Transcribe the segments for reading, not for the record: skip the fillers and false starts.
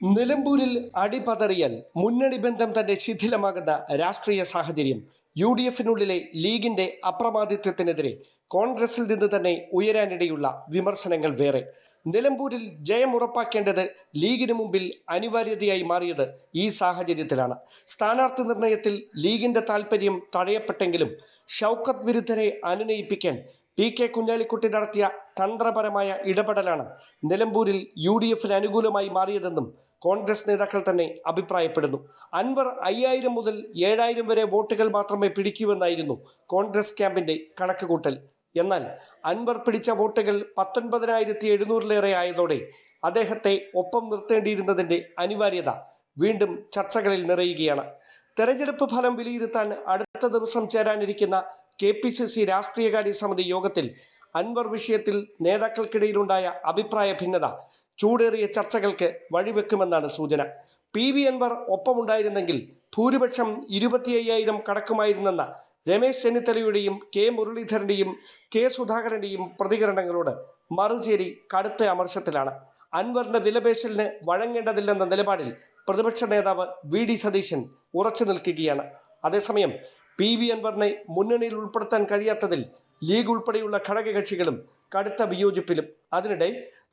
നിലമ്പൂരിൽ അടിപതറിയാൽ മുന്നണി ബന്ധം തന്നെ ശിഥിലമാകുന്ന രാഷ്ട്രീയ സാഹചര്യം. UDF-നുള്ളിലെ ലീഗിന്റെ അപ്രമാദിത്വത്തിനെതിരെ കോൺഗ്രസിൽ നിന്ന് തന്നെ ഉയരാനിടയുള്ള വിമർശനങ്ങൾ വേറെ. നിലമ്പൂരിൽ ജയം ഉറപ്പാക്കേണ്ടത് ലീഗിനു മുമ്പിൽ അനിവാര്യതയായി മാറിയത് ഈ സാഹചര്യത്തിലാണ്. സ്ഥാനാർത്ഥി നിർണയത്തിൽ ലീഗിന്റെ താൽപര്യം തടയപ്പെട്ടെങ്കിലും ഷൗക്കത്ത് വിരുദ്ധരെ അനുനയിപ്പിക്കാൻ PK കുഞ്ഞാലിക്കുട്ടി നടത്തിയ തന്ത്രപരമായ ഇടപെടലാണ് നിലമ്പൂരിൽ UDF-ന് അനുകൂലമായി മാറിയതെന്നും കോൺഗ്രസ് നേതാക്കൾ തന്നെ അഭിപ്രായപ്പെടുന്നു. അൻവർ 5000 മുതൽ 7000 വരെ വോട്ടുകൾ മാത്രമേ പിടിക്കൂവെന്നായിരുന്നു കോൺഗ്രസ് ക്യാമ്പിന്റെ കണക്കുകൂട്ടൽ. എന്നാൽ അൻവർ പിടിച്ച വോട്ടുകൾ 19,700-ലേറെ ആയതോടെ അദ്ദേഹത്തെ ഒപ്പം നിർത്തേണ്ടിയിരുന്നതിന്റെ അനിവാര്യത വീണ്ടും ചർച്ചകളിൽ നിറയുകയാണ്. തെരഞ്ഞെടുപ്പ് ഫലം വിലയിരുത്താൻ അടുത്ത ദിവസം ചേരാനിരിക്കുന്ന KPCC രാഷ്ട്രീയകാര്യ സമിതി യോഗത്തിൽ അൻവർ വിഷയത്തിൽ നേതാക്കൾക്കിടയിലുണ്ടായ അഭിപ്രായ ഭിന്നത ചൂടേറിയ ചർച്ചകൾക്ക് വഴിവെക്കുമെന്നാണ് സൂചന. PV അൻവർ ഒപ്പമുണ്ടായിരുന്നെങ്കിൽ ഭൂരിപക്ഷം 25,000 കടക്കുമായിരുന്നെന്ന രമേശ് ചെന്നിത്തലയുടെയും K മുരളീധരന്റെയും K സുധാകരന്റെയും പ്രതികരണങ്ങളോട് മറുചേരി കടുത്ത അമർഷത്തിലാണ്. അൻവറിന്റെ വിലപേശലിന് വഴങ്ങേണ്ടതില്ലെന്ന നിലപാടിൽ പ്രതിപക്ഷ നേതാവ് VD സതീശൻ ഉറച്ചു നിൽക്കുകയാണ്. അതേസമയം PV അൻവറിനെ മുന്നണിയിൽ ഉൾപ്പെടുത്താൻ കഴിയാത്തതിൽ ലീഗ് ഉൾപ്പെടെയുള്ള ഘടകകക്ഷികളും കടുത്ത വിയോജിപ്പിലും. അതിനിടെ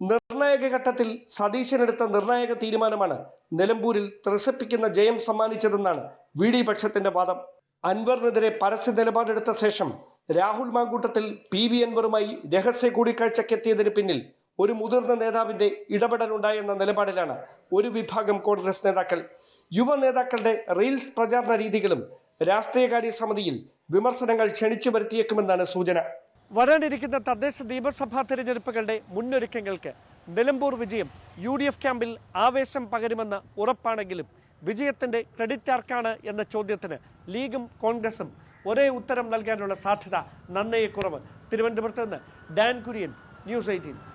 നിർണായക ഘട്ടത്തിൽ സതീശനെടുത്ത നിർണായക തീരുമാനമാണ് നിലമ്പൂരിൽ ത്രസിപ്പിക്കുന്ന ജയം സമ്മാനിച്ചതെന്നാണ് VD പക്ഷത്തിന്റെ വാദം. അൻവറിനെതിരെ പരസ്യ നിലപാടെടുത്ത ശേഷം രാഹുൽ മാങ്കൂട്ടത്തിൽ PV അൻവറുമായി രഹസ്യ കൂടിക്കാഴ്ചക്കെത്തിയതിന് പിന്നിൽ ഒരു മുതിർന്ന നേതാവിന്റെ ഇടപെടലുണ്ടായെന്ന നിലപാടിലാണ് ഒരു വിഭാഗം കോൺഗ്രസ് നേതാക്കൾ. യുവ നേതാക്കളുടെ റീൽസ് പ്രചാരണ രീതികളും രാഷ്ട്രീയകാര്യ സമിതിയിൽ വിമർശനങ്ങൾ ക്ഷണിച്ചു വരുത്തിയേക്കുമെന്നാണ് സൂചന. വരാനിരിക്കുന്ന തദ്ദേശ നിയമസഭാ തെരഞ്ഞെടുപ്പുകളുടെ മുന്നൊരുക്കങ്ങൾക്ക് നിലമ്പൂർ വിജയം UDF ക്യാമ്പിൽ ആവേശം പകരുമെന്ന് ഉറപ്പാണെങ്കിലും വിജയത്തിന്റെ ക്രെഡിറ്റ് ആർക്കാണ് എന്ന ചോദ്യത്തിന് ലീഗും കോൺഗ്രസും ഒരേ ഉത്തരം നൽകാനുള്ള സാധ്യത നന്നേ കുറവ്. തിരുവനന്തപുരത്ത് നിന്ന് ഡാൻ കുര്യൻ, News 18.